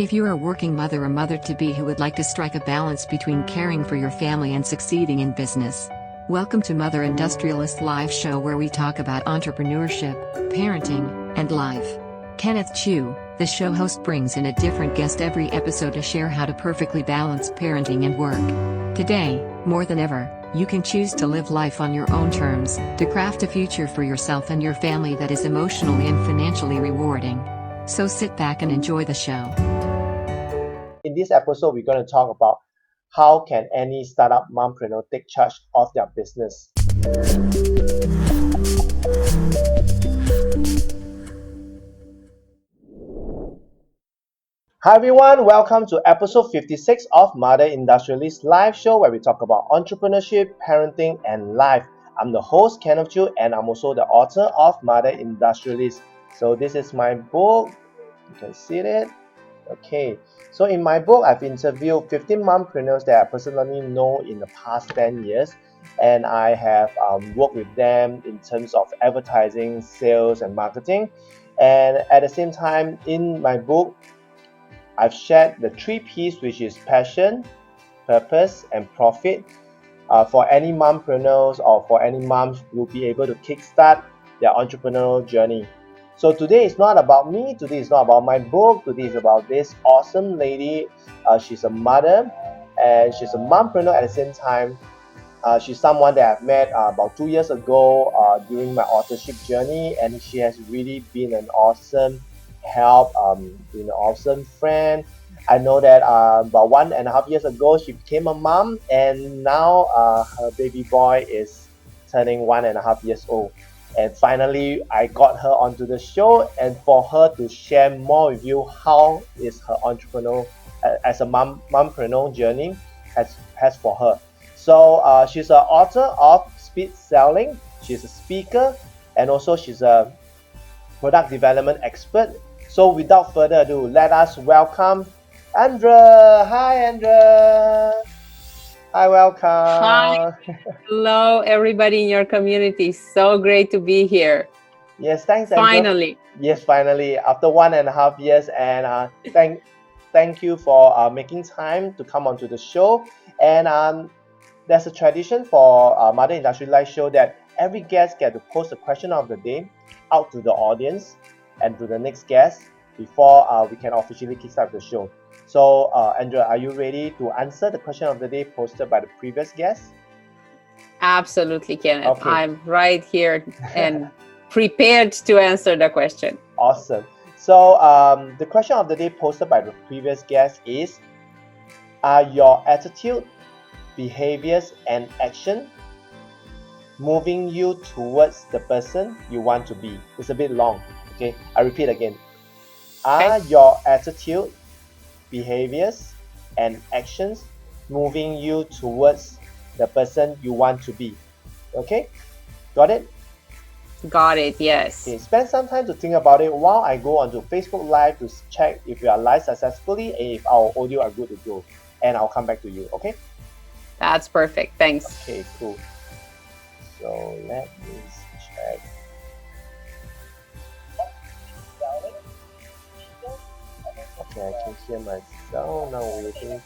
If you're a working mother or mother-to-be who would like to strike a balance between caring for your family and succeeding in business, welcome to Mother Industrialist Live Show, where we talk about entrepreneurship, parenting, and life. Kenneth Choo, the show host, brings in a different guest every episode to share how to perfectly balance parenting and work. Today, more than ever, you can choose to live life on your own terms, to craft a future for yourself and your family that is emotionally and financially rewarding. So sit back and enjoy the show. In this episode, we're going to talk about how can any startup mompreneur take charge of their business. Hi everyone, welcome to episode 56 of Mother Industrialist Live Show, where we talk about entrepreneurship, parenting, and life. I'm the host, Kenneth Choo, and I'm also the author of Mother Industrialist. So this is my book. You can see it. Okay, so in my book, I've interviewed 15 mompreneurs that I personally know in the past 10 years, and I have worked with them in terms of advertising, sales, and marketing. And at the same time, in my book, I've shared the 3 P's, which is passion, purpose, and profit, for any mompreneurs or for any moms who will be able to kickstart their entrepreneurial journey. So today is not about me, today is not about my book, today is about this awesome lady. She's a mother and she's a mompreneur at the same time. She's someone that I've met about 2 years ago during my authorship journey, and she has really been an awesome help, been an awesome friend. I know that about 1.5 years ago, she became a mom, and now her baby boy is turning 1.5 years old. And finally, I got her onto the show, and for her to share more with you how is her entrepreneurial as a mompreneur journey has for her. So she's an author of Speed Selling. She's a speaker, and also she's a product development expert. So without further ado, let us welcome Andreea. Hi, Andreea. Hi, welcome. Hi. Hello, everybody in your community. So great to be here. Yes, thanks, Andreea. Finally. Yes, finally, after 1.5 years, and thank you for making time to come onto the show. And there's a tradition for Mother Industry Live Show that every guest get to post a question of the day out to the audience and to the next guest before we can officially kickstart the show. So, Andreea, are you ready to answer the question of the day posted by the previous guest? Absolutely, Kenneth. Okay. I'm right here and prepared to answer the question. Awesome. So, the question of the day posted by the previous guest is, are your attitude, behaviors, and action moving you towards the person you want to be? It's a bit long. Okay, I repeat again. Are your attitude, behaviors, and actions moving you towards the person you want to be? Okay, got it? Got it, yes. Okay, spend some time to think about it while I go onto Facebook Live to check if we are live successfully and if our audio are good to go. And I'll come back to you, okay? That's perfect, thanks. Okay, cool. So let me check. Okay, I can hear myself now waiting.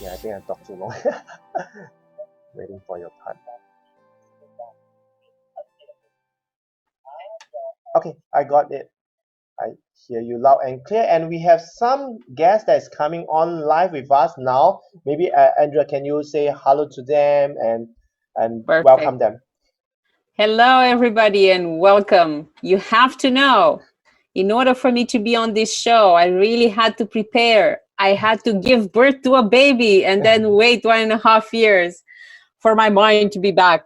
Yeah, I think I talked too long. Waiting for your turn. Okay, I got it. I hear you loud and clear, and we have some guests that is coming on live with us now. Maybe Andreea, can you say hello to them and Perfect. welcome them? Hello, everybody, and welcome. You have to know, in order for me to be on this show, I really had to prepare. I had to give birth to a baby and then wait 1.5 years for my mind to be back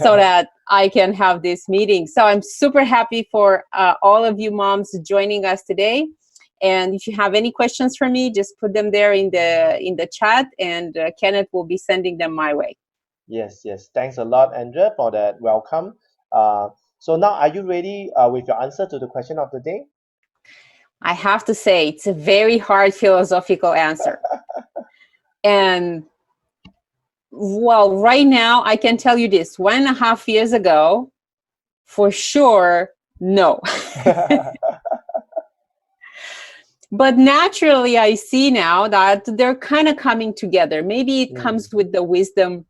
so that I can have this meeting. So I'm super happy for all of you moms joining us today. And if you have any questions for me, just put them there in the chat, and Kenneth will be sending them my way. Yes. Thanks a lot, Andreea, for that welcome. So now, are you ready with your answer to the question of the day? I have to say, it's a very hard philosophical answer. And Well, right now I can tell you this: 1.5 years ago, for sure, no. But naturally, I see now that they're kind of coming together. Maybe it comes with the wisdom,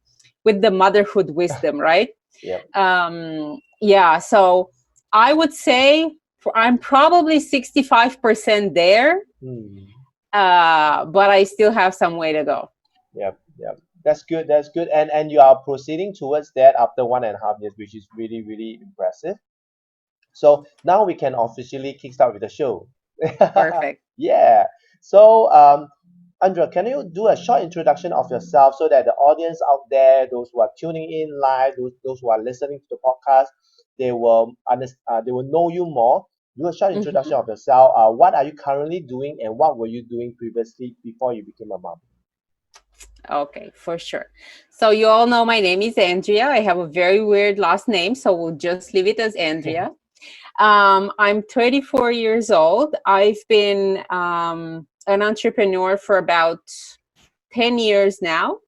with the motherhood wisdom, right? Yep. Yeah. So I would say I'm probably 65% there, but I still have some way to go. Yep. Yep. That's good. That's good. And you are proceeding towards that after 1.5 years, which is really, really impressive. So now we can officially kickstart with the show. Perfect. Yeah. So, Andrea, can you do a short introduction of yourself so that the audience out there, those who are tuning in live, those who are listening to the podcast, they will know you more. Do a short introduction Mhm. of yourself. What are you currently doing, and what were you doing previously before you became a mom? Okay, for sure. So you all know my name is Andrea. I have a very weird last name, so we'll just leave it as Andrea. I'm 34 years old. I've been an entrepreneur for about 10 years now.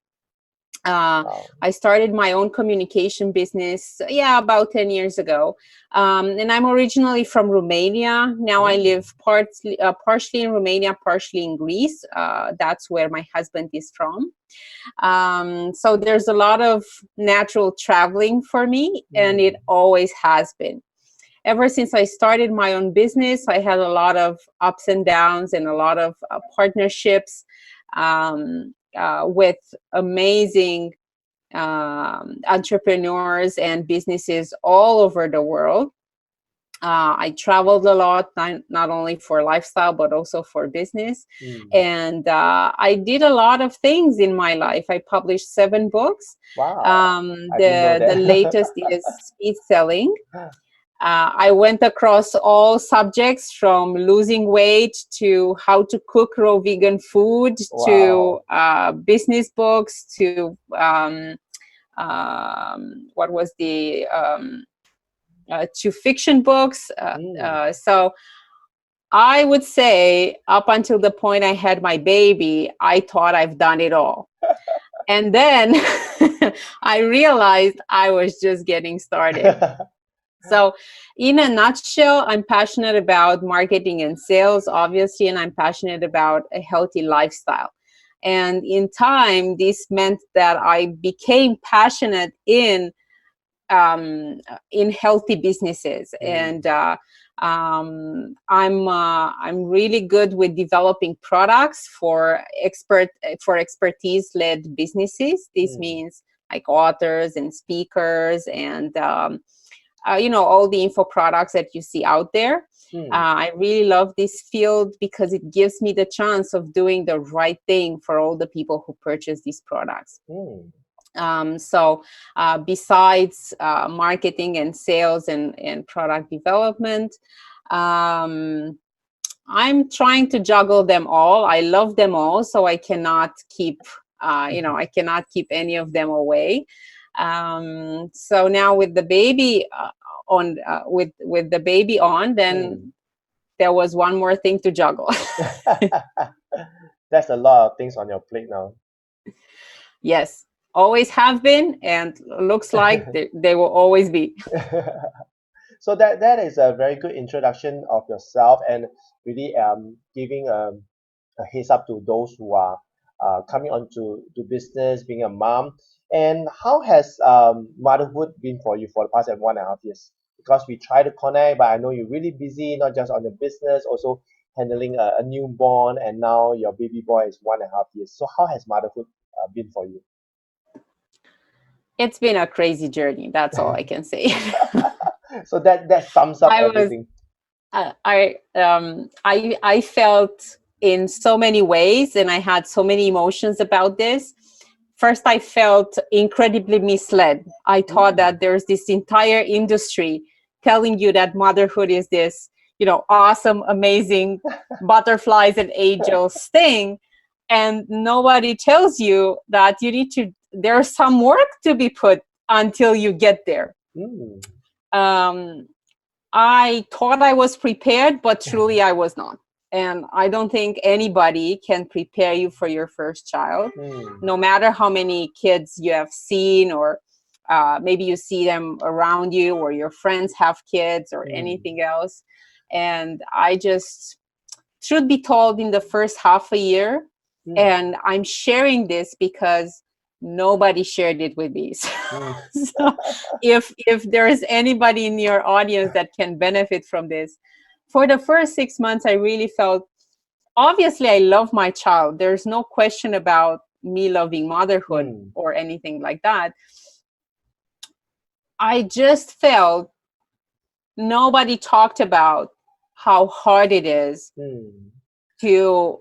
Wow. I started my own communication business, yeah, about 10 years ago. And I'm originally from Romania. Now I Mm, live partially in Romania, partially in Greece. That's where my husband is from. So there's a lot of natural traveling for me, and it mm, always has been. Ever since I started my own business, I had a lot of ups and downs and a lot of partnerships with amazing entrepreneurs and businesses all over the world. I traveled a lot, not only for lifestyle, but also for business. mm. And I did a lot of things in my life. I published 7 books. Wow. I didn't know The latest that. is Speed Selling. I went across all subjects from losing weight to how to cook raw vegan food to Wow. business books to what was the to fiction books. Mm. So I would say up until the point I had my baby, I thought I've done it all. And then I realized I was just getting started. So, in a nutshell, I'm passionate about marketing and sales, obviously, and I'm passionate about a healthy lifestyle. And in time, this meant that I became passionate in healthy businesses, and Mm, I'm really good with developing products for expertise led businesses. This mm, means like authors and speakers and all the info products that you see out there. mm, I really love this field because it gives me the chance of doing the right thing for all the people who purchase these products. mm. So besides marketing and sales and product development, um, I'm trying to juggle them all. I love them all, so I cannot keep, I cannot keep any of them away. So now with the baby with the baby on, Mm. then there was one more thing to juggle. That's a lot of things on your plate now. Yes, always have been, and looks like they will always be. So that is a very good introduction of yourself and really giving a heads up to those who are coming on to business, being a mom. And how has motherhood been for you for the past 1.5 years? Because we try to connect, but I know you're really busy, not just on the business, also handling a newborn, and now your baby boy is 1.5 years. So how has motherhood been for you? It's been a crazy journey. That's all I can say. So that sums up I was everything. I felt in so many ways, and I had so many emotions about this. First, I felt incredibly misled. I thought Mm. that there's this entire industry telling you that motherhood is this, awesome, amazing butterflies and angels thing, and nobody tells you that there's some work to be put until you get there. Mm. Um, I thought I was prepared, but truly I was not. And I don't think anybody can prepare you for your first child, Mm. no matter how many kids you have seen, or maybe you see them around you, or your friends have kids, or anything else. And I just, truth be told, in the first half a year, and I'm sharing this because nobody shared it with me. So if there is anybody in your audience that can benefit from this, for the first 6 months, I really felt, obviously, I love my child. There's no question about me loving motherhood or anything like that. I just felt nobody talked about how hard it is to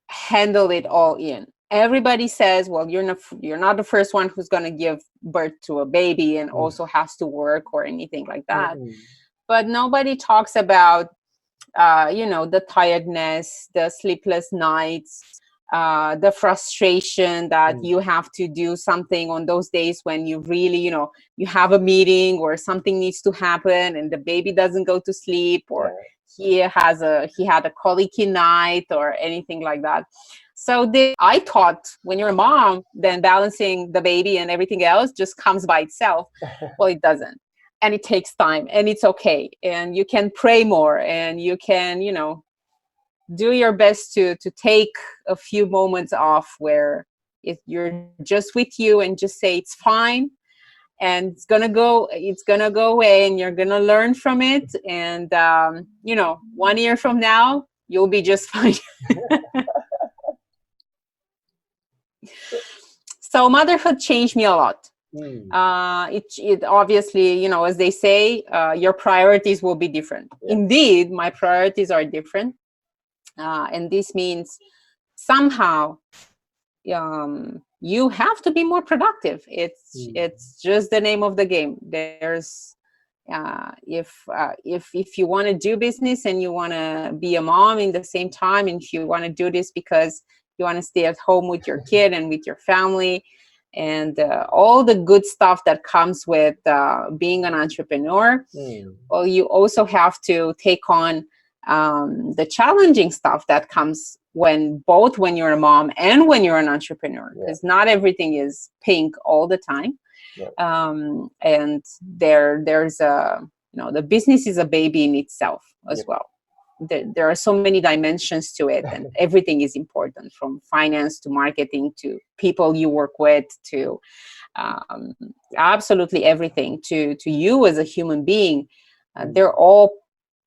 handle it all in. Everybody says, well, you're not the first one who's going to give birth to a baby and also has to work or anything like that. But nobody talks about the tiredness, the sleepless nights, the frustration that you have to do something on those days when you really, you have a meeting or something needs to happen and the baby doesn't go to sleep, or he had a colicky night or anything like that. So I thought when you're a mom, then balancing the baby and everything else just comes by itself. Well, it doesn't. And it takes time, and it's okay. And you can pray more, and you can, do your best to take a few moments off where if you're just with you and just say it's fine, and it's gonna go away, and you're gonna learn from it. And 1 year from now, you'll be just fine. So motherhood changed me a lot. It obviously, as they say, your priorities will be different. Indeed, my priorities are different. And this means somehow you have to be more productive. It's just the name of the game. There's if you want to do business and you want to be a mom in the same time, and if you want to do this because you want to stay at home with your kid and with your family, and all the good stuff that comes with being an entrepreneur, well, you also have to take on the challenging stuff that comes when you're a mom and when you're an entrepreneur, because not everything is pink all the time. And there's the business is a baby in itself as well. There are so many dimensions to it, and everything is important, from finance to marketing to people you work with to absolutely everything to you as a human being. They're all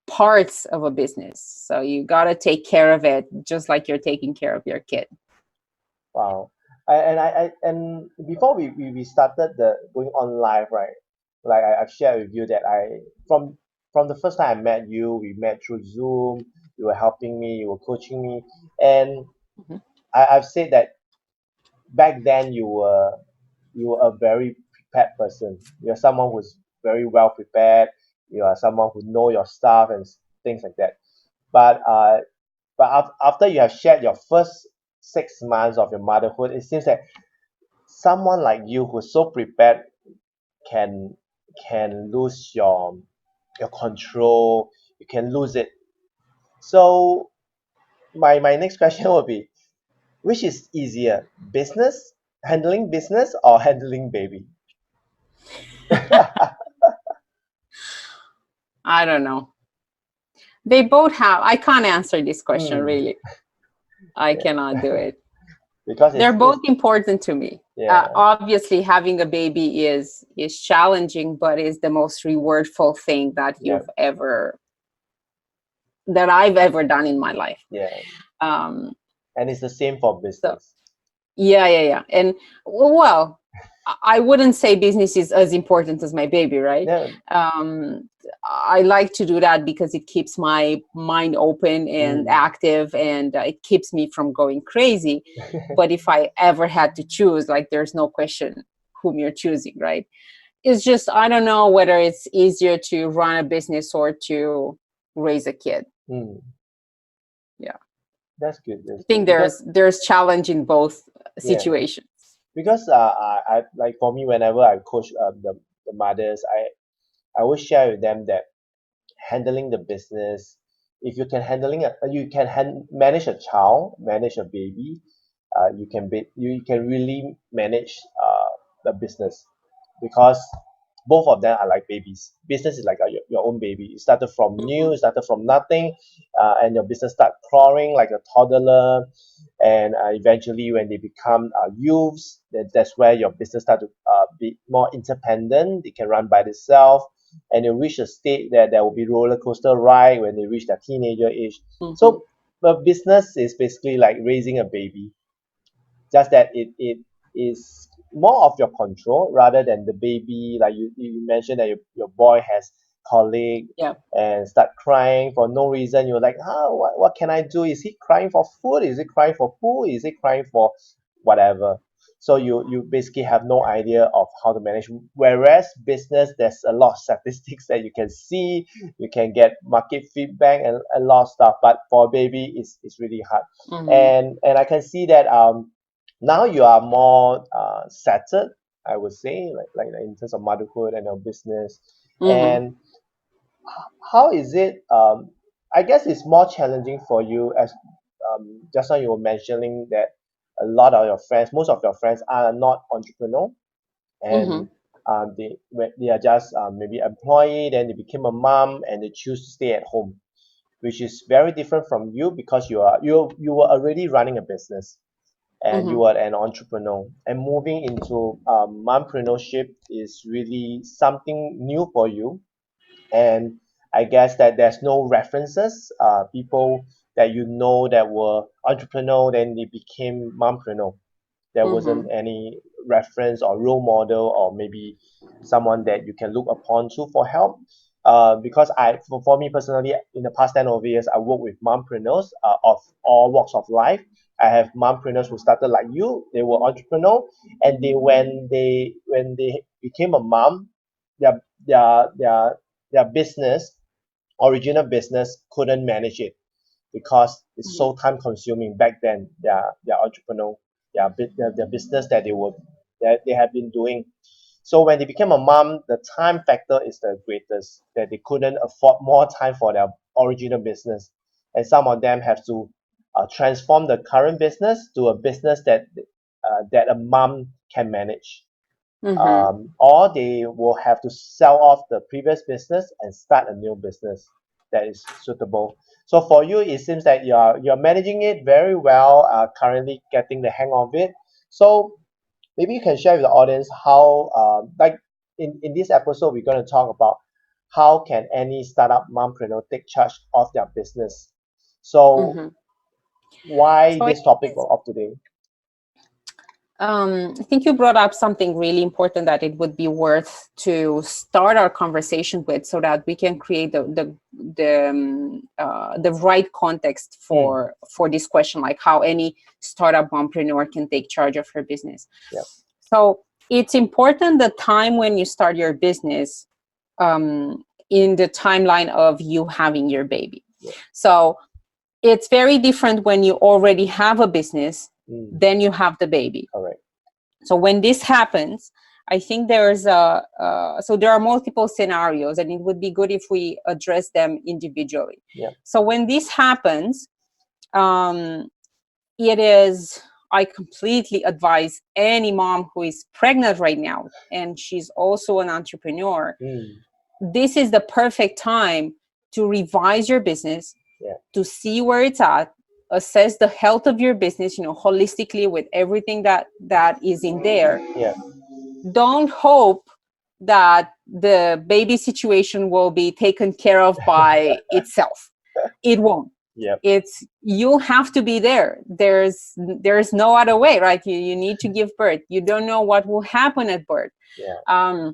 parts of a business, so you got to take care of it just like you're taking care of your kid. Wow. And before we started the going on live, right? Like I've shared with you that from the first time I met you, we met through Zoom. You were helping me, you were coaching me, and I've said that back then you were a very prepared person. You're someone who's very well prepared. You are someone who know your stuff and things like that. But after you have shared your first 6 months of your motherhood, it seems that someone like you who's so prepared can lose your control. You can lose it. So my next question will be, which is easier, handling business or handling baby? I don't know. They both have. I can't answer this question really. I cannot do it. Because they're both important to me. Obviously, having a baby is challenging, but is the most rewardful thing that I've ever done in my life. And it's the same for business. So, yeah. And well, I wouldn't say business is as important as my baby, right? I like to do that because it keeps my mind open and active, and it keeps me from going crazy. But if I ever had to choose, like, there's no question whom you're choosing, right? It's just, I don't know whether it's easier to run a business or to raise a kid. Yeah. That's good. I think there's challenge in both situations. Because I like, for me, whenever I coach the mothers, I always share with them that handling the business if you can manage a child, manage a baby, you can really manage the business, because both of them are like babies. Business is like your own baby. You started from new, you started from nothing, and your business start crawling like a toddler, and eventually when they become youths, that's where your business start to be more independent. They can run by themselves, and they reach a state that there will be roller coaster ride when they reach their teenager age. Mhm. So the business is basically like raising a baby, just that it is more of your control rather than the baby. Like you mentioned that your boy has colic Yeah. and start crying for no reason. You're like, what can I do? Is he crying for food? Is he crying for poo? Is he crying for whatever? So you basically have no idea of how to manage. Whereas business, there's a lot of statistics that you can see, you can get market feedback and a lot of stuff. But for a baby, it's really hard. Mhm. And I can see that now you are more settled, I would say, like in terms of motherhood and your business. Mhm. And how is it? I guess it's more challenging for you, as just now you were mentioning that a lot of your friends, most of your friends are not entrepreneur, and Mhm. they are just maybe employee, then they became a mom and they choose to stay at home, which is very different from you, because you were already running a business and you Mhm. are an entrepreneur, and moving into mompreneurship is really something new for you. And I guess that there's no references, people that you know that were entrepreneur then they became mompreneur. There wasn't Mhm. any reference or role model, or maybe someone that you can look upon to for help. Because for me personally, in the past 10 over years, I work with mompreneurs of all walks of life. I have mompreneurs who started like you. They were entrepreneur, and when they became a mom, their their their their business, original business, couldn't manage it because it's Mhm. so time consuming back then. Their entrepreneur, their business that they have been doing. So when they became a mom, the time factor is the greatest, that they couldn't afford more time for their original business, and some of them have to transform the current business to a business that a mom can manage, Mhm. or they will have to sell off the previous business and start a new business that is suitable. So for you, it seems that you're managing it very well, currently getting the hang of it. So maybe you can share with the audience how, like in this episode, we're going to talk about how can any startup mompreneur take charge of their business. So Mhm. why So this topic of today? I think you brought up something really important that it would be worth to start our conversation with, so that we can create the right context Mm, for this question, like how any startup mompreneur can take charge of her business. yeah. So it's important the time when you start your business, in the timeline of you having your baby. Yeah. So it's very different when you already have a business, Mm, then you have the baby. correct. So when this happens, I think so there are multiple scenarios, and it would be good if we address them individually. Yeah. So when this happens, um, it is, I completely advise any mom who is pregnant right now and she's also an entrepreneur, Mm, this is the perfect time to revise your business, yeah. to see where it's at, assess the health of your business, holistically, with everything that is in there. Yeah. Don't hope that the baby situation will be taken care of by itself. It won't. Yep. It's, you have to be there. There's no other way, right? You need to give birth. You don't know what will happen at birth. Yeah.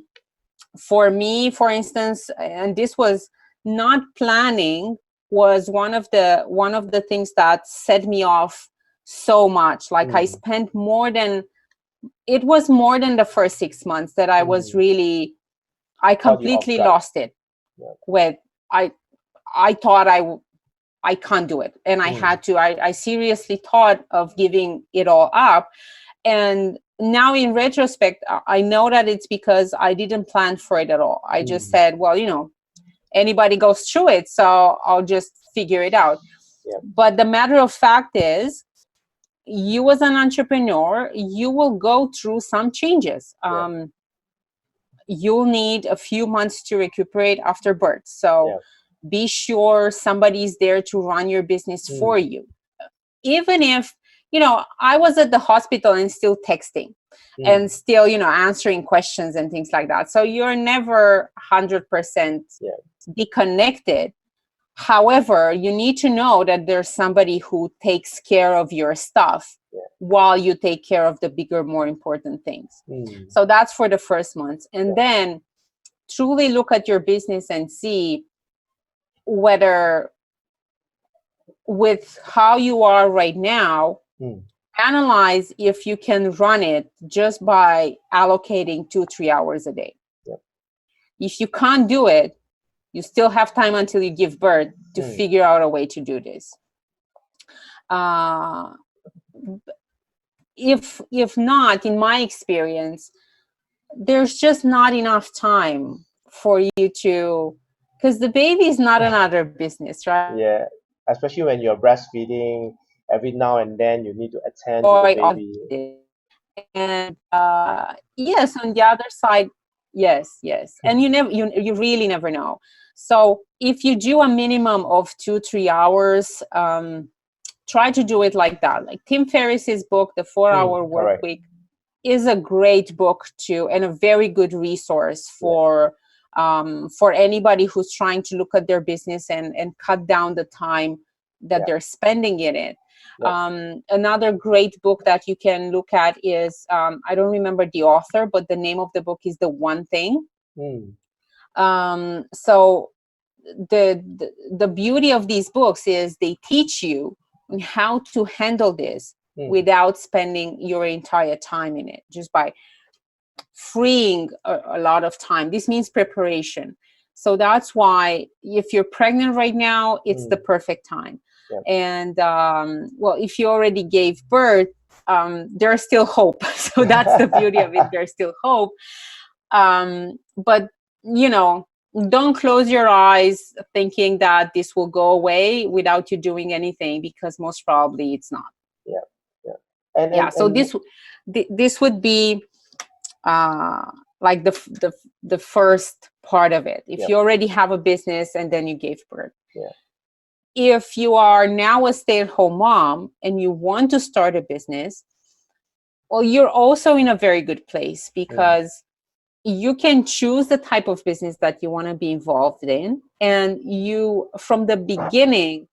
For me, for instance, and this was not planning, was one of the things that set me off so much. Like, I Mm, spent it was more than the first 6 months that I was mm. really, I Caught you off completely guard. lost it. Yeah. With I thought I can't do it, and Mm, I seriously thought of giving it all up. And now in retrospect, I know that it's because I didn't plan for it at all. I just mm, said, well, anybody goes through it, so I'll just figure it out. Yeah. But the matter of fact is, you as an entrepreneur, you will go through some changes. You'll need a few months to recuperate after birth. So be sure somebody's there to run your business for you. Even if, I was at the hospital and still texting and still, answering questions and things like that. So you're never 100% be connected. However, you need to know that there's somebody who takes care of your stuff while you take care of the bigger, more important things. So that's for the first months. And then truly look at your business and see whether, with how you are right now, analyze if you can run it just by allocating 2-3 hours a day. If you can't do it, you still have time until you give birth to figure out a way to do this. If not, in my experience, there's just not enough time for you to, because the baby is not another business, right? Yeah, especially when you're breastfeeding, every now and then you need to attend to the baby. And yes, on the other side, yes, and you really never know. So if you do a minimum of 2-3 hours, try to do it like that. Like Tim Ferriss's book, The 4-Hour Work Week, is a great book too, and a very good resource for anybody who's trying to look at their business and cut down the time that they're spending in it. Another great book that you can look at is, I don't remember the author, but the name of the book is The One Thing. So the beauty of these books is they teach you how to handle this without spending your entire time in it, just by freeing a lot of time. This means preparation. So that's why if you're pregnant right now, it's the perfect time. And well, if you already gave birth, there's still hope. So that's the beauty of it. There's still hope. But don't close your eyes thinking that this will go away without you doing anything, because most probably it's not. So this would be like the first part of it. If you already have a business and then you gave birth. If you are now a stay-at-home mom and you want to start a business, well, you're also in a very good place, because you can choose the type of business that you want to be involved in. And you, from the beginning,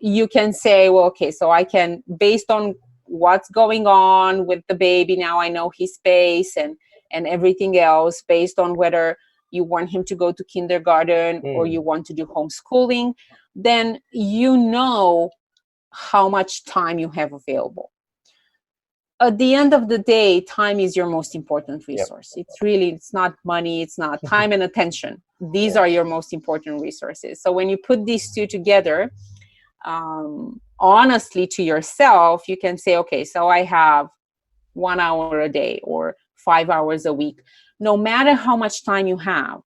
you can say, well, okay, so I can, based on what's going on with the baby, now I know his pace and everything else, based on whether you want him to go to kindergarten or you want to do homeschooling, then you know how much time you have available. At the end of the day, time is your most important resource. It's not money, it's not time and attention. These are your most important resources. So when you put these two together, honestly to yourself, you can say, okay, so I have 1 hour a day or 5 hours a week. No matter how much time you have,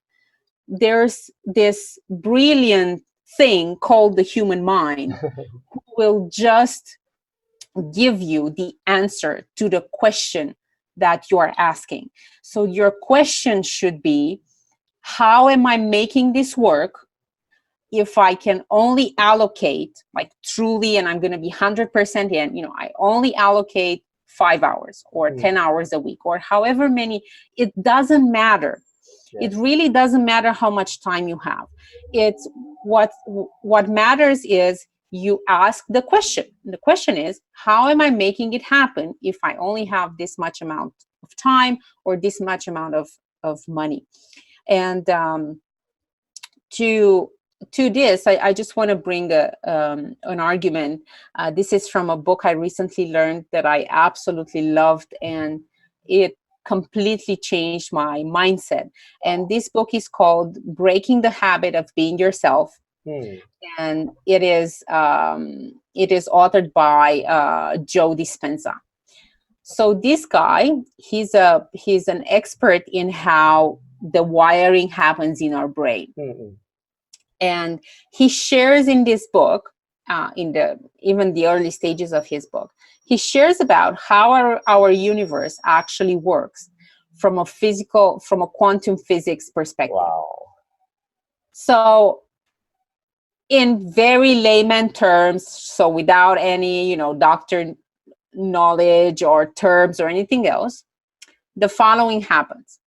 there's this brilliant thing called the human mind who will just give you the answer to the question that you are asking. So your question should be, how am I making this work if I can only allocate, like truly, and I'm going to be 100% in, I only allocate 5 hours or 10 hours a week or however many, it doesn't matter. It really doesn't matter how much time you have. It's what matters is you ask the question. The question is, how am I making it happen if I only have this much amount of time or this much amount of money? And to this, I just want to bring an argument. This is from a book I recently learned that I absolutely loved, and it completely changed my mindset. And this book is called Breaking the Habit of Being Yourself. And it is authored by Joe Dispenza. So this guy, he's an expert in how the wiring happens in our brain. And he shares in this book, even the early stages of his book, he shares about how our universe actually works from a quantum physics perspective. Wow. So in very layman terms, so without any, doctor knowledge or terms or anything else, the following happens.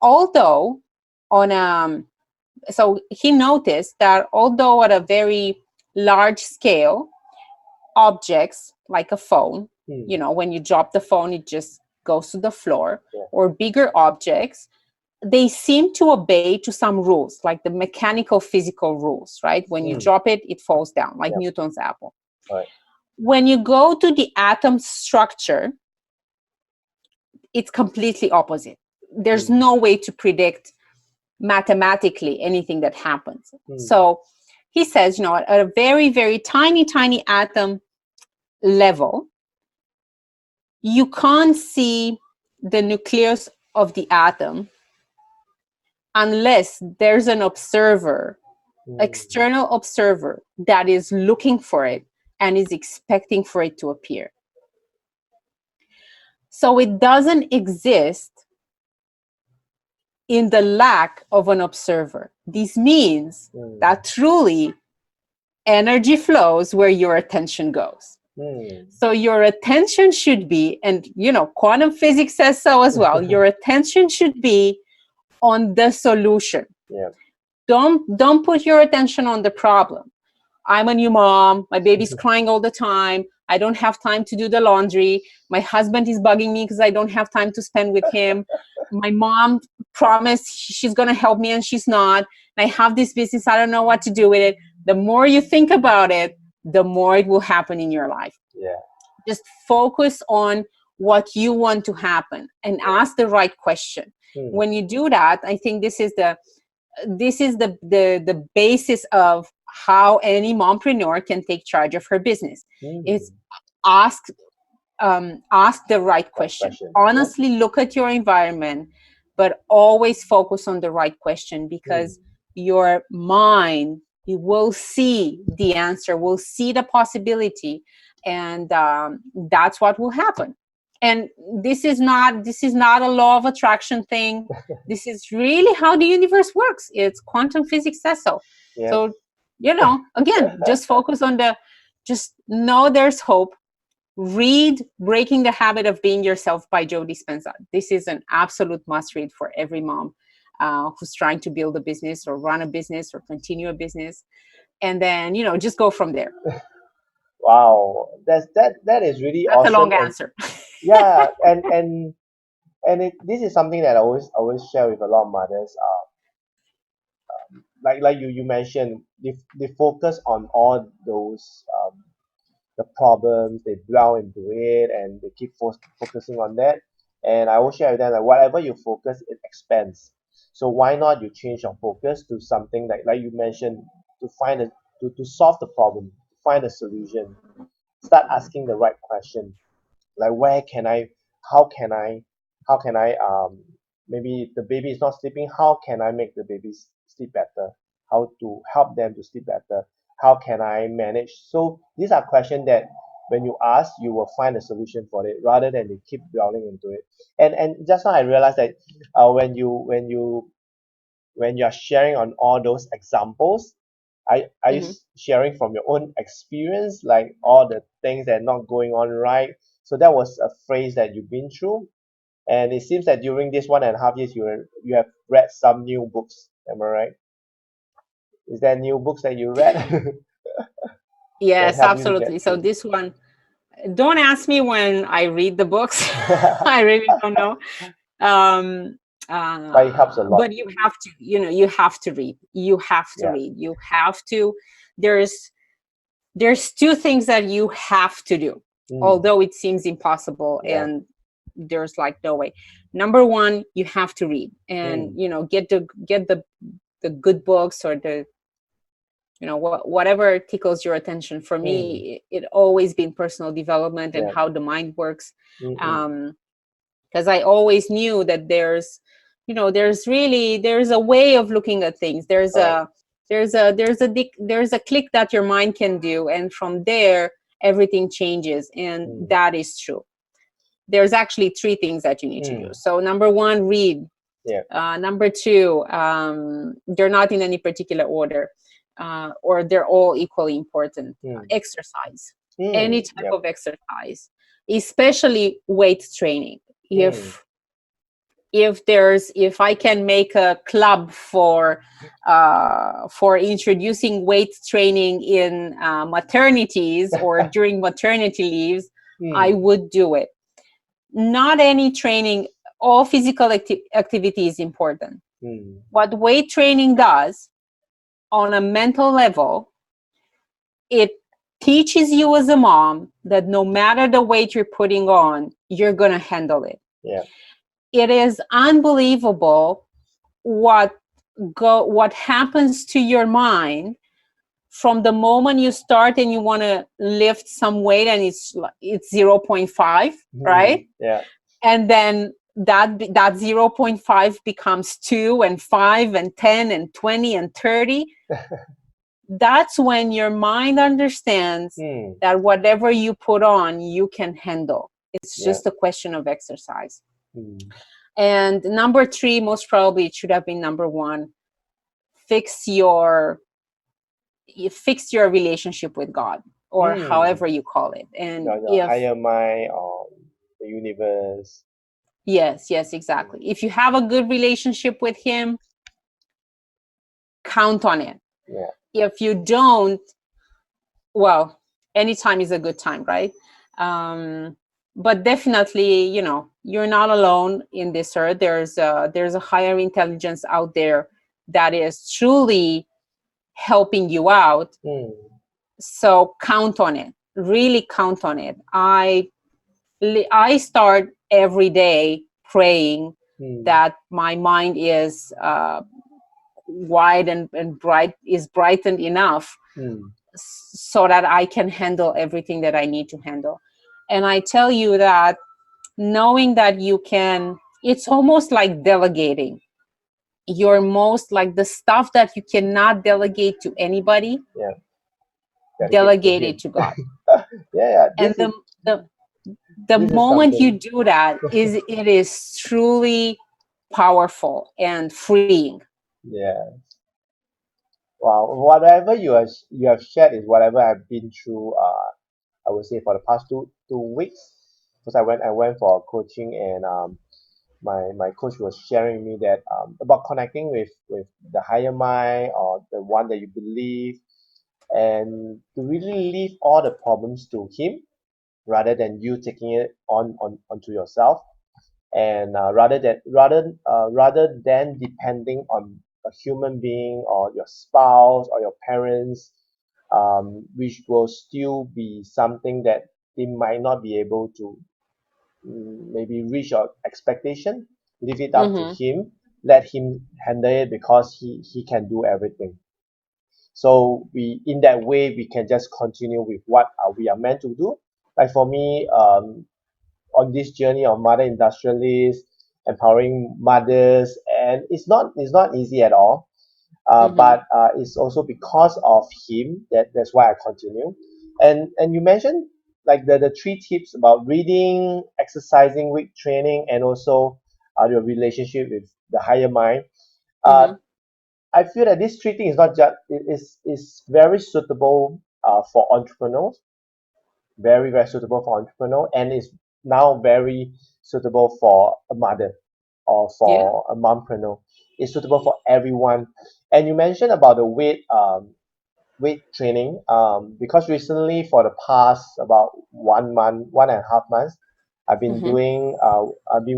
Although so he noticed that although at a very large scale, objects like a phone, when you drop the phone, it just goes to the floor, or bigger objects, they seem to obey to some rules, like the mechanical physical rules, right? When you drop it, it falls down, like Newton's apple. Right. When you go to the atom structure, it's completely opposite. There's no way to predict mathematically anything that happens. So he says, at a very, very tiny, tiny atom level, you can't see the nucleus of the atom unless there's an observer, external observer, that is looking for it and is expecting for it to appear. So it doesn't exist in the lack of an observer. This means that truly energy flows where your attention goes. So your attention should be, and quantum physics says so as well, your attention should be on the solution. Don't put your attention on the problem. I'm a new mom, my baby's crying all the time, I don't have time to do the laundry, my husband is bugging me because I don't have time to spend with him, my mom promised she's going to help me and she's not, I have this business, I don't know what to do with it. The more you think about it, the more it will happen in your life. Just focus on what you want to happen and ask the right question. When you do that, I think this is the basis of how any mompreneur can take charge of her business. It's ask the right question. Honestly, look at your environment, but always focus on the right question, because your mind, you will see the answer, will see the possibility, and that's what will happen. And this is not a law of attraction thing. This is really how the universe works. It's quantum physics says so. So, again, just focus on just know there's hope. Read Breaking the Habit of Being Yourself by Joe Dispenza. This is an absolute must read for every mom who's trying to build a business or run a business or continue a business. And then, just go from there. Wow, that is really That's awesome. a long answer. Yeah, and this is something that I always share with a lot of mothers. Like you mentioned, they focus on all those the problems, they dwell into it, and they keep focusing on that. And I will share with them that whatever you focus, it expands. So why not you change your focus to something like you mentioned, to find to solve the problem, to find a solution. Start asking the right question, like how can I maybe the baby is not sleeping, how can I make the baby sleep better, how to help them to sleep better, how can I manage. So these are questions that when you ask, you will find a solution for it, rather than you keep dwelling into it. And just now I realized that when you are sharing on all those examples, are you sharing from your own experience, like all the things that are not going on right? So that was a phrase that you've been through, and it seems that during this 1.5 years, you have read some new books. Am I right? Is there new books that you read? Yes, help you to get absolutely. So through? this one, don't ask me when I read the books. I really don't know. But it helps a lot. But you have to, you have to read. You have to read. You have to. There's two things that you have to do, although it seems impossible and there's like no way. Number one, you have to read, and get the good books, or the whatever tickles your attention. For me, it always been personal development and how the mind works, because I always knew that there's a way of looking at things. There's there's a click that your mind can do, and from there everything changes, and that is true. There's actually 3 things that you need to do. So number 1, read. Number 2, they're not in any particular order, or they're all equally important. Exercise, any type of exercise, especially weight training. If I can make a club for introducing weight training in maternities or during maternity leaves, I would do it. Not any training, all physical activity is important. What weight training does on a mental level, it teaches you as a mom that no matter the weight you're putting on, you're going to handle it. It is unbelievable what happens to your mind from the moment you start and you want to lift some weight and it's 0.5, right? And then that 0.5 becomes 2 and 5 and 10 and 20 and 30. That's when your mind understands that whatever you put on, you can handle. It's just a question of exercise. And number 3, most probably it should have been number 1. Fix your relationship with God, or however you call it. And higher mind, or the universe. Yes, exactly. If you have a good relationship with Him, count on it. If you don't, well, anytime is a good time, right? But definitely, you're not alone in this earth. There's a higher intelligence out there that is truly helping you out. So count on it. Really count on it. I start every day praying that my mind is wide and brightened enough so that I can handle everything that I need to handle. And I tell you that knowing that you can, it's almost like delegating. You're most like the stuff that you cannot delegate to anybody, delegate it to God. And the moment you do that, it is truly powerful and freeing. Wow, whatever you have shared is whatever I've been through. I would say for the past two weeks, because I went for coaching, and my coach was sharing me that about connecting with the higher mind, or the one that you believe, and to really leave all the problems to him rather than you taking it onto yourself, and rather than depending on a human being or your spouse or your parents, which will still be something that they might not be able to maybe reach your expectation. Leave it up to him. Let him handle it, because he can do everything. So in that way, we can just continue with what we are meant to do. Like for me, on this journey of mother industrialist, empowering mothers, and it's not easy at all. But it's also because of him that's why I continue. And you mentioned like the 3 tips about reading, exercising, weight training, and also your relationship with the higher mind. I feel that these 3 things is not just is very suitable for entrepreneurs, very suitable for entrepreneur, and is now very suitable for a mother or for a mompreneur. It's suitable for everyone. And you mentioned about the weight training, because recently for the past about 1.5 months, I've been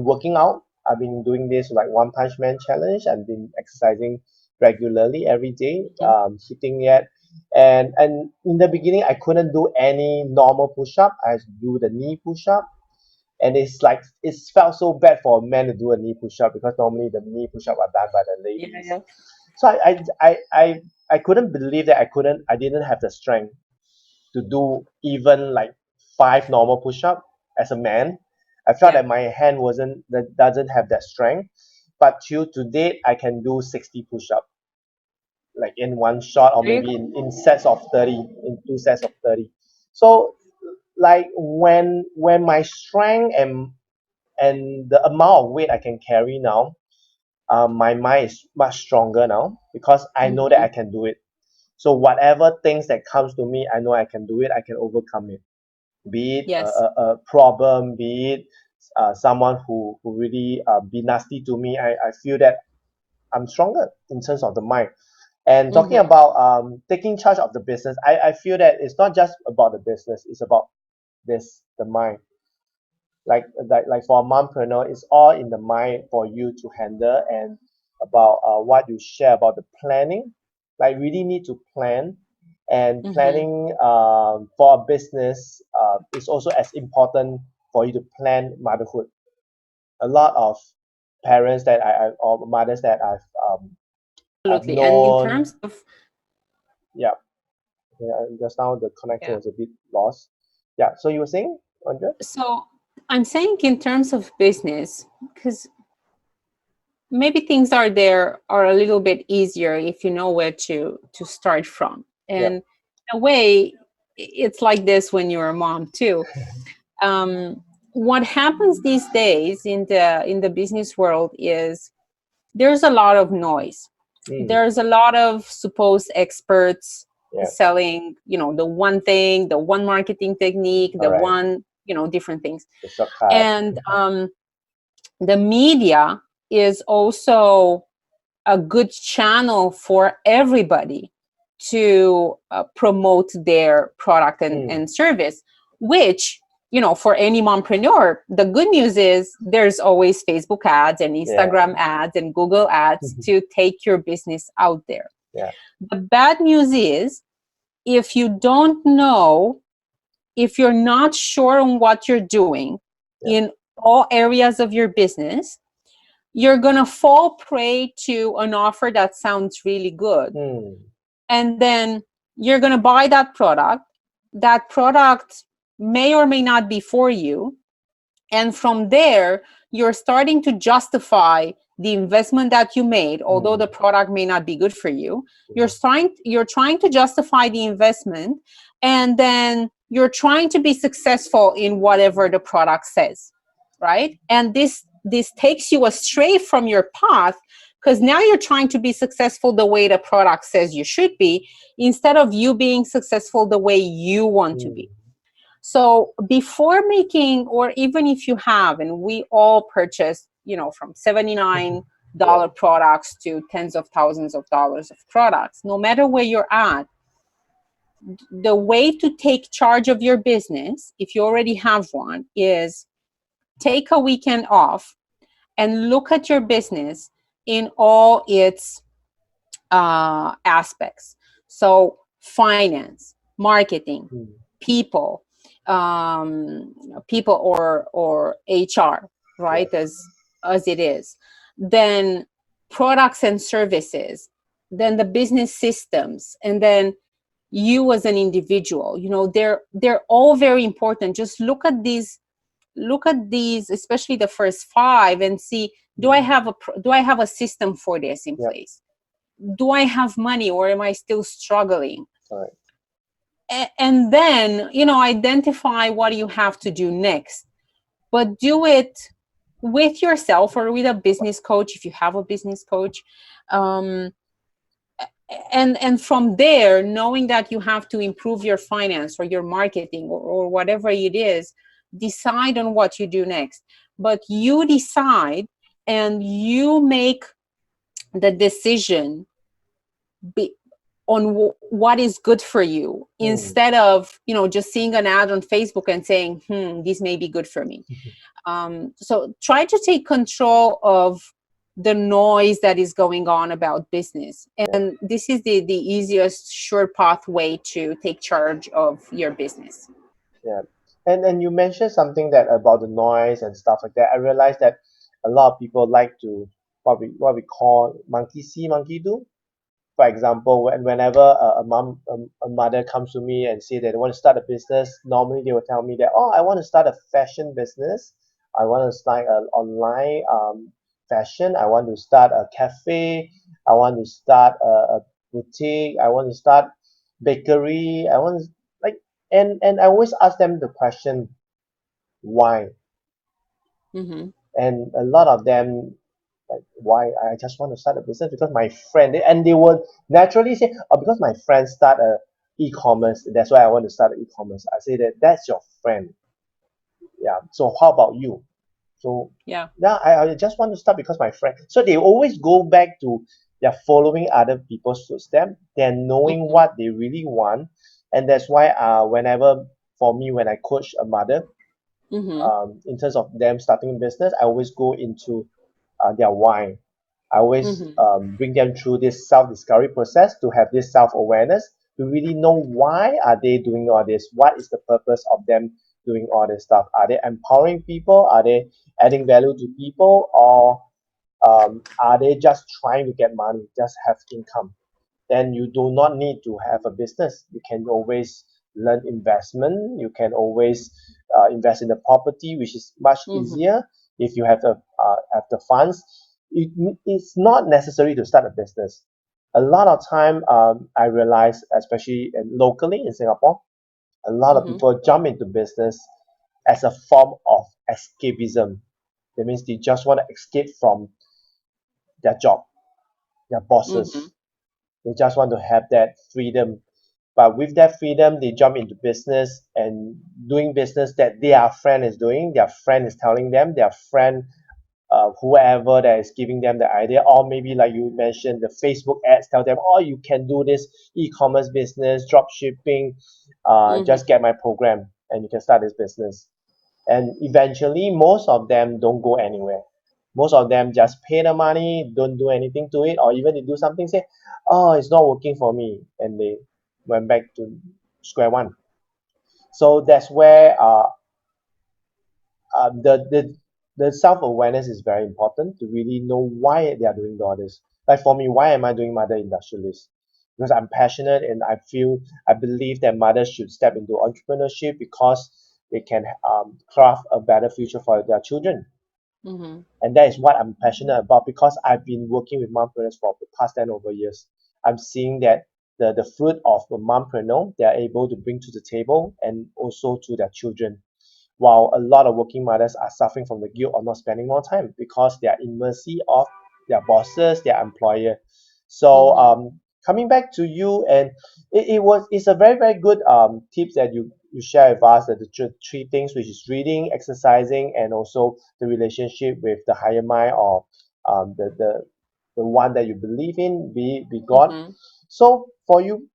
working out. I've been doing this like One Punch Man challenge. I've been exercising regularly every day, hitting it. And in the beginning, I couldn't do any normal push up. I had to do the knee push up, and it's felt so bad for a man to do a knee push up, because normally the knee push up are done by the ladies. So I couldn't believe that I didn't have the strength to do even like 5 normal push up as a man. I felt that my hand doesn't have that strength. But till to date, I can do 60 push up. like in one shot, or There you maybe go. in sets of 30, in two sets of 30. So like when my strength and the amount of weight I can carry now, my mind is much stronger now because I know that I Mhm. can do it. So whatever things that comes to me, I know I can do it. I can overcome it. Be it Yes. a problem, be it someone who really be nasty to me. I feel that I'm stronger in terms of the mind. And talking Mhm. about taking charge of the business, I feel that it's not just about the business. It's about the mind. Like for a mompreneur, it's all in the mind for you to handle, and about what you share about the planning. Like really need to plan, and Mhm. planning for a business is also as important for you to plan motherhood. A lot of parents that or mothers that I've Absolutely. And in known. terms of Yeah, yeah, just now the connection yeah. was a bit lost. Yeah, so you were saying, Andrea? So I'm saying in terms of business, because maybe things are a little bit easier if you know where to start from. Yeah. And in a way, it's like this when you're a mom too. What happens these days in the business world is there's a lot of noise. Mm, There's a lot of supposed experts yeah. selling, the one thing, the one marketing technique, All the right. one, different things. The shortcut. And the media is also a good channel for everybody to promote their product Mm, and service, which, for any mompreneur, the good news is there's always Facebook ads and yeah. Instagram ads and Google ads to take your business out there. Yeah. The bad news is if you don't know, if you're not sure on what you're doing Yeah. in all areas of your business, you're going to fall prey to an offer that sounds really good. Mm, And then you're going to buy that product. That product may or may not be for you. And from there, you're starting to justify the investment that you made, although mm, the product may not be good for you. mm, You're trying to justify the investment, and then you're trying to be successful in whatever the product says, right? And this takes you astray from your path, because now you're trying to be successful the way the product says you should be, instead of you being successful the way you want to be. mm. So before making, or even if you have, and we all purchase, from $79 Yeah. products to tens of thousands of dollars of products, no matter where you're at, the way to take charge of your business, if you already have one, is take a weekend off and look at your business in all its aspects. So finance, marketing, Mm, people, people or HR, yes. right? As it is. Then products and services, then the business systems, and then you as an individual. They're all very important. Just look at these, especially the first five, and see, Mm, do I have a system for this in yeah. place? Do I have money, or am I still struggling? All right. And then, identify what you have to do next, but do it with yourself or with a business coach if you have a business coach. um, and from there, knowing that you have to improve your finance or your marketing, or whatever it is, decide on what you do next. But you decide, and you make the decision be, on what is good for you, Mm, instead of just seeing an ad on Facebook and saying, this may be good for me. So try to take control of the noise that is going on about business, yeah. and this is the easiest sure pathway to take charge of your business. Yeah. And you mentioned something that about the noise and stuff like that. I realized that a lot of people like to what we call monkey see, monkey do. For example, whenever a mother comes to me and say that they want to start a business, normally they will tell me that, oh, I want to start a fashion business. I want to start an online fashion. I want to start a cafe. I want to start boutique, I want to start bakery, I want to like, and I always ask them the question, why? Mm-hmm. And a lot of them like, why? I just want to start a business because my friend, and they would naturally say, oh, because my friend start a e-commerce, that's why I want to start an e-commerce. I say that that's your friend. Yeah. So how about you? So Yeah. yeah, I just want to start because my friend. So they always go back to they're following other people's footsteps. They're knowing Mm-hmm. what they really want, and that's why whenever for me when I coach a mother, Mm-hmm. in terms of them starting a business, I always go into their why. I always Mm-hmm. bring them through this self-discovery process to have this self-awareness to really know why are they doing all this. What is the purpose of them doing all this stuff? Are they empowering people? Are they adding value to people? Or are they just trying to get money, just have income? Then you do not need to have a business. You can always learn investment. You can always invest in the property, which is much Mm-hmm. easier if you have the funds. It's not necessary to start a business. A lot of time, I realize, especially locally in Singapore, a lot of Mm-hmm. people jump into business as a form of escapism. That means they just want to escape from their job, their Mm-hmm. bosses. They just want to have that freedom. But with that freedom, they jump into business and doing business that their friend is doing. Their friend is telling them, their friend, whoever that is giving them the idea, or maybe like you mentioned, the Facebook ads tell them, oh, you can do this e-commerce business, drop shipping, Mm-hmm. just get my program and you can start this business. And eventually, most of them don't go anywhere. Most of them just pay the money, don't do anything to it, or even they do something, say, oh, it's not working for me, and they went back to square one. So that's where the self-awareness is very important to really know why they are doing all this. Like for me, why am I doing mother industrialist? Because I'm passionate and I believe that mothers should step into entrepreneurship because they can craft a better future for their children. Mm-hmm. And that is what I'm passionate about because I've been working with mompreneurs for the past 10 over years. I'm seeing that the fruit of a mompreneur they are able to bring to the table and also to their children. While a lot of working mothers are suffering from the guilt of not spending more time because they are in mercy of their bosses, their employer. So Mm-hmm. coming back to you, and it's a very very good tips that you share with us that the three things which is reading, exercising, and also the relationship with the higher mind or the one that you believe in, be God. Mm-hmm. So for you,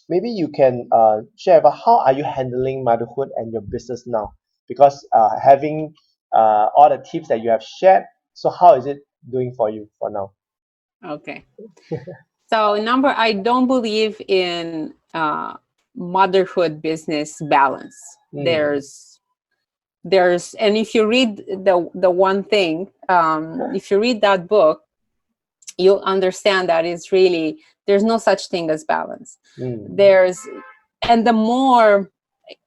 maybe you can share about how are you handling motherhood and your business now? Because having all the tips that you have shared, so how is it doing for you for now? Okay. So, number, I don't believe in motherhood business balance. Mm, And if you read the one thing, if you read that book, you'll understand that it's really there's no such thing as balance. mm, There's and the more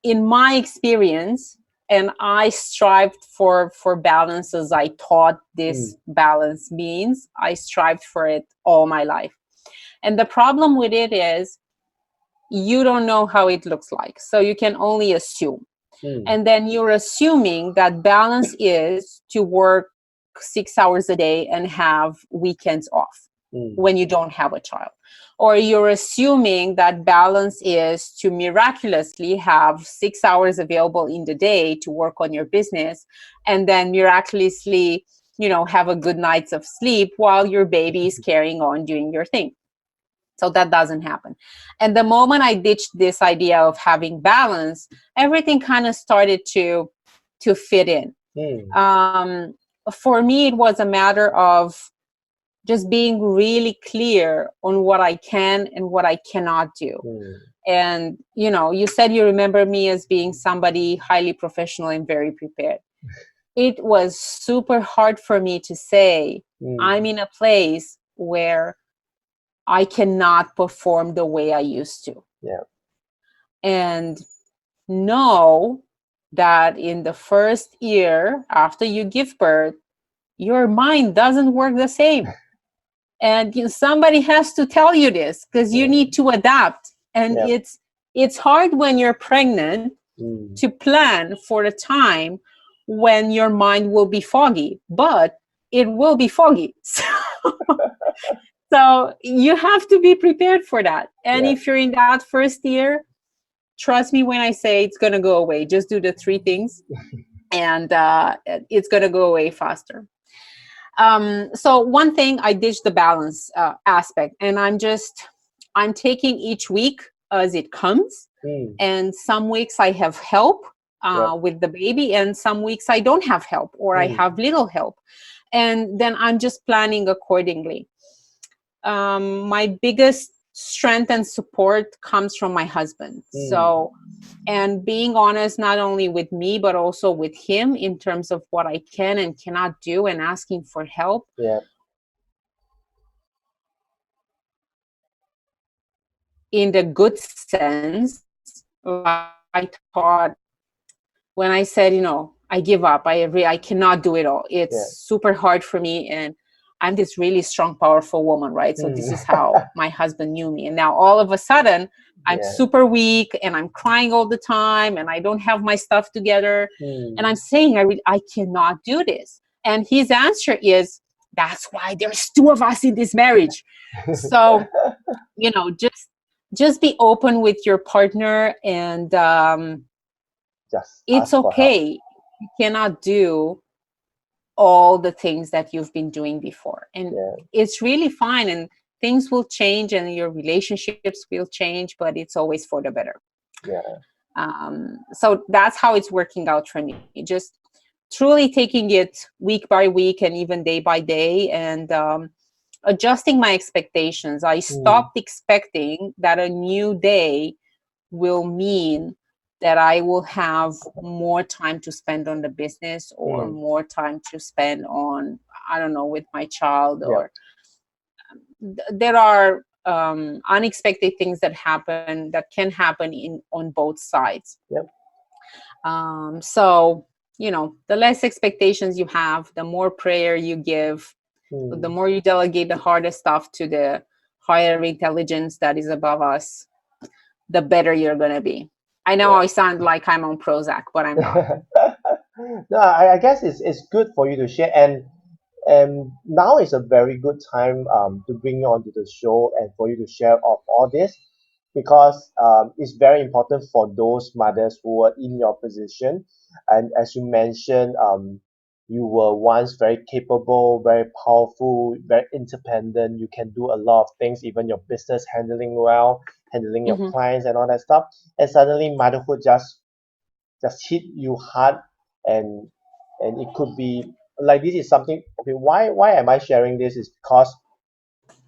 in my experience, and I strived for balance as I thought mm, this balance means. I strived for it all my life. And the problem with it is you don't know how it looks like. So you can only assume. mm, And then you're assuming that balance is to work 6 hours a day and have weekends off mm, when you don't have a child. Or you're assuming that balance is to miraculously have 6 hours available in the day to work on your business and then miraculously, have a good night's of sleep while your baby is carrying on doing your thing. So that doesn't happen. And the moment I ditched this idea of having balance, everything kind of started to fit in. mm, Um, for me, it was a matter of just being really clear on what I can and what I cannot do. mm, And you said you remember me as being somebody highly professional and very prepared. It was super hard for me to say I'm mm, in a place where I cannot perform the way I used to. yeah. And know that in the first year after you give birth, your mind doesn't work the same. And somebody has to tell you this, because you need to adapt. And Yeah. it's hard when you're pregnant to plan for a time when your mind will be foggy, but it will be foggy. So you have to be prepared for that. And Yeah. if you're in that first year, trust me when I say it's going to go away. Just do the 3 things and it's going to go away faster. So one thing, I ditched the balance aspect, and I'm taking each week as it comes. And some weeks I have help with the baby, and some weeks I don't have help, or I have little help. And then I'm just planning accordingly. My biggest strength and support comes from my husband. So, and being honest, not only with me, but also with him in terms of what I can and cannot do, and asking for help. Yeah. In the good sense, I thought, when I said, I give up, I cannot do it all. It's super hard for me, and I'm this really strong, powerful woman, right? So this is how my husband knew me. And now all of a sudden, I'm super weak, and I'm crying all the time, and I don't have my stuff together. And I'm saying, I cannot do this. And his answer is, that's why there's 2 of us in this marriage. So, just be open with your partner, and Just it's ask for help. okay. You cannot do all the things that you've been doing before, and it's really fine, and things will change, and your relationships will change, but it's always for the better. So that's how it's working out for me. Just truly taking it week by week, and even day by day, and adjusting my expectations. I stopped expecting that a new day will mean that I will have more time to spend on the business, or more time to spend on, I don't know, with my child, or there are unexpected things that can happen on both sides. So, the less expectations you have, the more prayer you give, the more you delegate the hardest stuff to the higher intelligence that is above us, the better you're going to be. I know I sound like I'm on Prozac, but I'm not. No, I guess it's good for you to share, and now is a very good time to bring you onto the show and for you to share of all this, because it's very important for those mothers who are in your position. And as you mentioned, you were once very capable, very powerful, very independent. You can do a lot of things, even your business handling well, handling your clients and all that stuff. And suddenly motherhood just hit you hard, and it could be like, this is something. Okay, why am I sharing this? Is because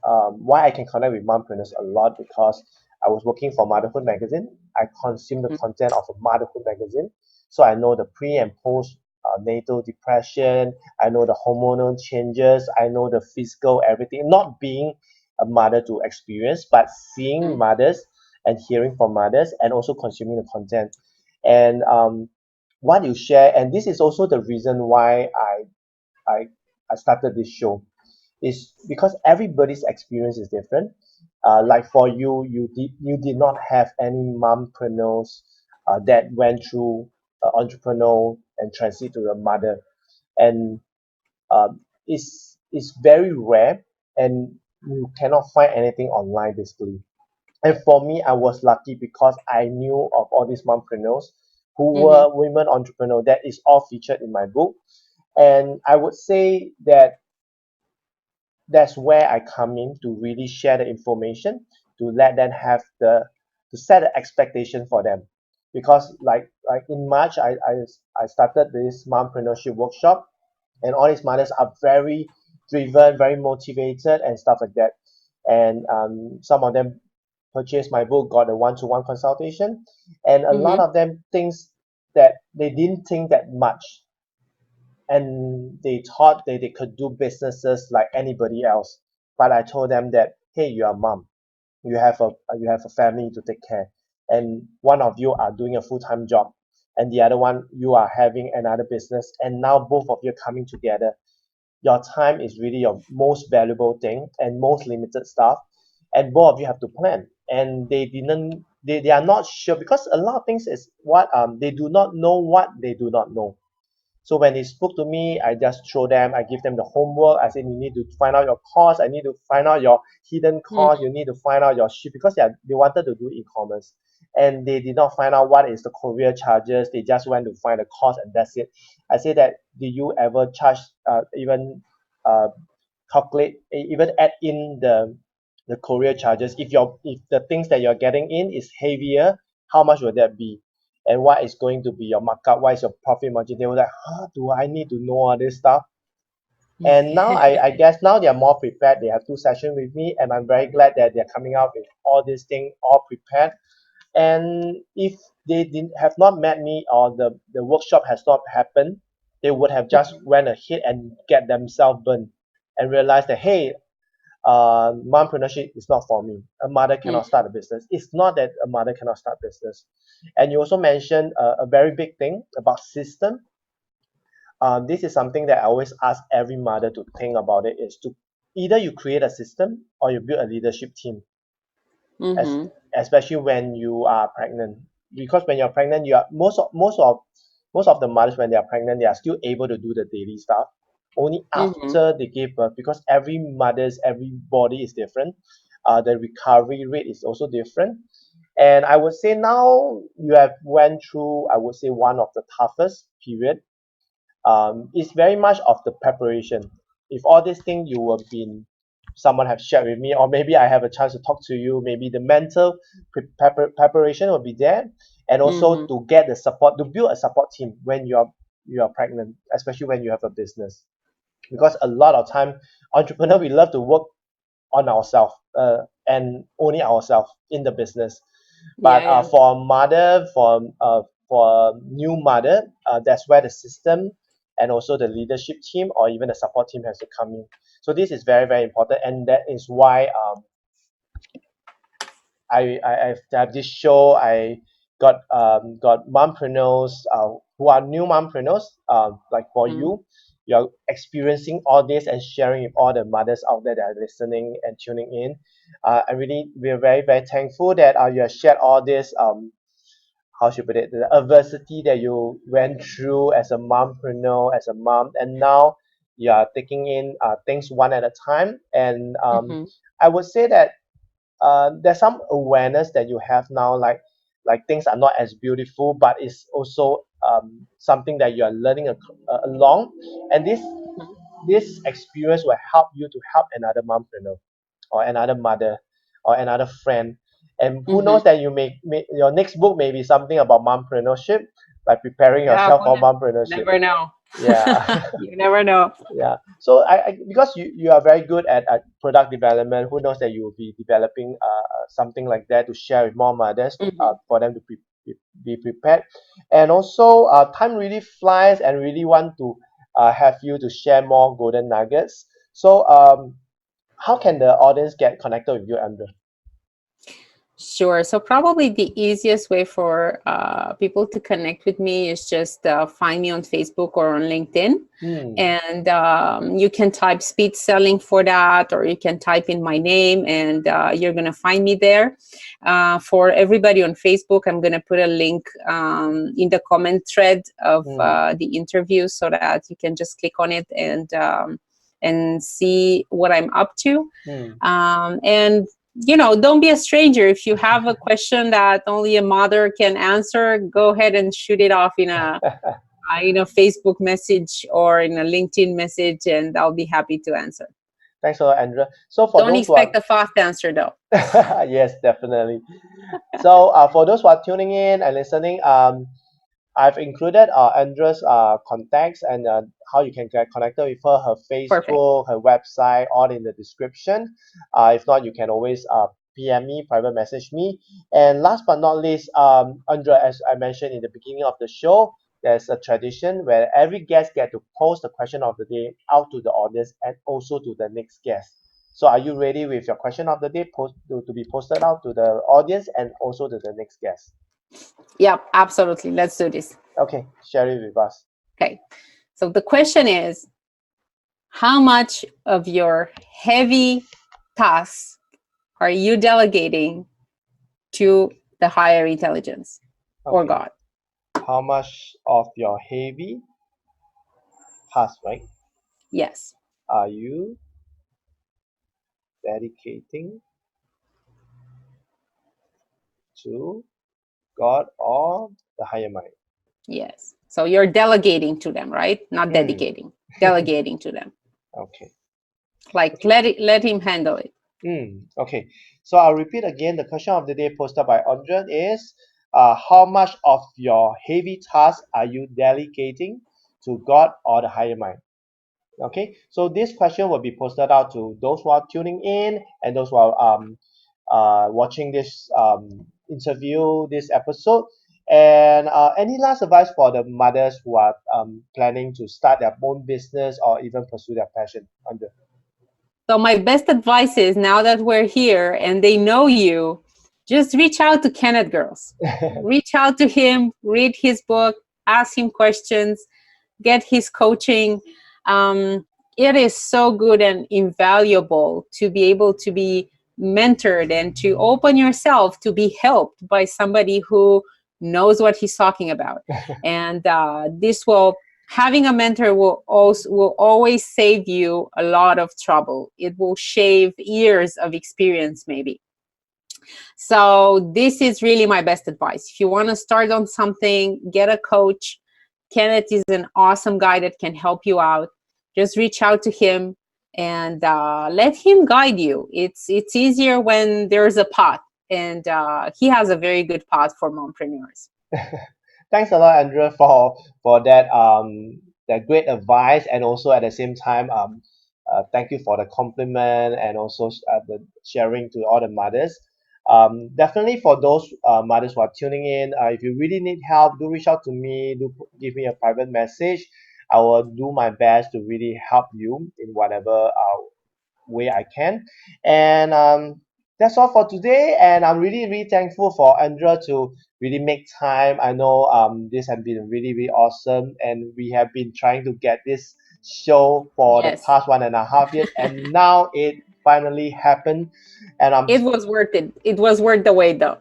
why I can connect with mompreneurs a lot, because I was working for Motherhood Magazine. I consume the content of a Motherhood Magazine, so I know the pre and post natal depression. I know the hormonal changes. I know the physical everything. Not being a mother to experience, but seeing mothers and hearing from mothers, and also consuming the content. And what you share, and this is also the reason why I I started this show, is because everybody's experience is different. Like for you, you did not have any mompreneurs that went through entrepreneur and transit to the mother, and it's very rare, and you cannot find anything online basically. And for me, I was lucky because I knew of all these mompreneurs who were women entrepreneurs. That is all featured in my book, and I would say that that's where I come in to really share the information, to let them have to set the expectation for them. Because like in March, I started this mompreneurship workshop, and all these mothers are very driven, very motivated, and stuff like that. And some of them purchased my book, got a one-to-one consultation, and a lot of them thinks that they didn't think that much, and they thought that they could do businesses like anybody else. But I told them that, hey, you're a mom, you have a family to take care, and one of you are doing a full-time job, and the other one you are having another business, and now both of you are coming together. your time is really your most valuable thing and most limited stuff, and both of you have to plan. And they are not sure, because a lot of things is what they do not know what they do not know. So when they spoke to me, I just show them, I give them the homework. I said, you need to find out your cost. I need to find out your hidden cost. You need to find out your ship, because they wanted to do e-commerce. And they did not find out what is the courier charges. They just went to find the cost, and that's it. I say that, do you ever charge, even uh, calculate, even add in the courier charges? If the things that you're getting in is heavier, how much will that be? And what is going to be your markup? What is your profit margin? They were like, do I need to know all this stuff? And now I guess now they are more prepared. They have 2 sessions with me, and I'm very glad that they're coming out with all these things all prepared. And if they didn't have not met me, or the workshop has not happened, they would have just went ahead and get themselves burned and realized that, hey, mompreneurship is not for me. A mother cannot start a business. It's not that a mother cannot start business. And you also mentioned a very big thing about system. This is something that I always ask every mother to think about. It is to either you create a system or you build a leadership team, as, Mm-hmm. especially when you are pregnant. Because when you're pregnant, you are most of the mothers, when they are pregnant, they are still able to do the daily stuff. Only Mm-hmm. after they give birth, because every body is different. The recovery rate is also different. And I would say now you have went through, I would say, one of the toughest period. It's very much of the preparation. If all these things you have been, someone have shared with me, or maybe I have a chance to talk to you, maybe the mental preparation will be there, and also Mm-hmm. to get the support, to build a support team when you are pregnant, especially when you have a business. Because a lot of time, entrepreneur, we love to work on ourselves, and only ourselves in the business. Yeah, But yeah. for a mother, for a new mother, that's where the system and also the leadership team or even the support team has to come in. So this is very, very important, and that is why I have this show. I got mompreneurs who are new mompreneurs. Like for Mm. you, you're experiencing all this and sharing with all the mothers out there that are listening and tuning in. We're very, very thankful that you have shared all this, how should I put it, the adversity that you went through as a mompreneur, as a mom, and now you are taking in things one at a time. And Mm-hmm. I would say that there's some awareness that you have now, like things are not as beautiful, but it's also something that you are learning along. And this experience will help you to help another mompreneur or another mother or another friend. And who Mm-hmm. knows that your next book may be something about mompreneurship, like preparing Yeah, yourself for mompreneurship. never know. Yeah. You never know. Yeah. So because you are very good at product development, who knows that you will be developing something like that to share with more mothers, Mm-hmm. for them to be prepared. And also, time really flies, and really want to have you to share more golden nuggets. So how can the audience get connected with you, Andrew? Sure. So probably the easiest way for people to connect with me is just find me on Facebook or on LinkedIn. Hmm. And you can type speed selling for that, or you can type in my name, and you're going to find me there. For everybody on Facebook, I'm going to put a link in the comment thread of Hmm. the interview, so that you can just click on it and see what I'm up to. Hmm. And don't be a stranger. If you have a question that only a mother can answer, go ahead and shoot it off in a Facebook message or in a LinkedIn message, and I'll be happy to answer. Thanks a lot, Andrew. So for Don't those who are expect a fast answer, though. yes, definitely. So for those who are tuning in and listening, I've included Andrea's contacts and how you can get connected with her, her Perfect. Facebook, her website, all in the description. If not, you can always PM me, private message me. And last but not least, Andrea, as I mentioned in the beginning of the show, there's a tradition where every guest get to post the question of the day out to the audience and also to the next guest. So are you ready with your question of the day to be posted out to the audience and also to the next guest? Yep, absolutely. Let's do this. Okay, share it with us. Okay. So the question is, how much of your heavy tasks are you delegating to the higher intelligence or Okay. God? How much of your heavy task, right, Yes. are you dedicating to God or the higher mind? Yes. So you're delegating to them, right? Not Hmm. dedicating, delegating to them. Okay. Like Okay. let him handle it. Okay. So I'll repeat again. The question of the day posted by Andrea is, how much of your heavy task are you delegating to God or the higher mind? Okay. So this question will be posted out to those who are tuning in and those who are watching this interview, this episode. And any last advice for the mothers who are planning to start their own business or even pursue their passion? Andrea? So my best advice is, now that we're here and they know you, just reach out to Kenneth, girls. Reach out to him, read his book, ask him questions, get his coaching. It is so good and invaluable to be able to be mentored and to open yourself to be helped by somebody who knows what he's talking about. And this will, having a mentor will always save you a lot of trouble. It will shave years of experience, maybe. So this is really my best advice. If you want to start on something, get a coach. Kenneth is an awesome guy that can help you out. Just reach out to him and let him guide you. It's easier when there's a path, and he has a very good path for mompreneurs. Thanks a lot, Andrea, for that great advice, and also at the same time, thank you for the compliment and also the sharing to all the mothers. Definitely for those mothers who are tuning in, if you really need help, do reach out to me. Give me a private message. I will do my best to really help you in whatever way I can. And that's all for today. And I'm really, really thankful for Andrea to really make time. I know this has been really, really awesome. And we have been trying to get this show for the Yes. past 1.5 years. And now it finally happened. And I'm It was worth it. It was worth the wait, though.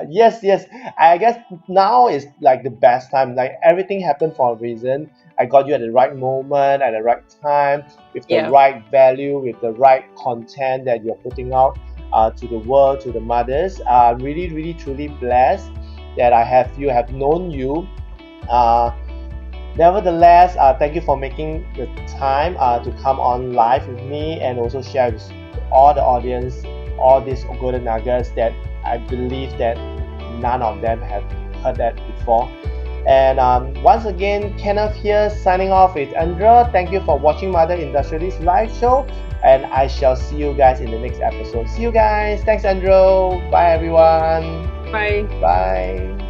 yes, yes. I guess now is like the best time. Like everything happened for a reason. I got you at the right moment, at the right time, with the Yeah. right value, with the right content that you're putting out to the world, to the mothers. Really, really, truly blessed that you have known you. Uh, Nevertheless, thank you for making the time to come on live with me and also share with all the audience all these golden nuggets that I believe that none of them have heard that before. And once again, Kenneth here signing off with Andrea. Thank you for watching Mother Industrialist live show, and I shall see you guys in the next episode. See you guys. Thanks, Andrea. Bye, everyone. Bye. Bye.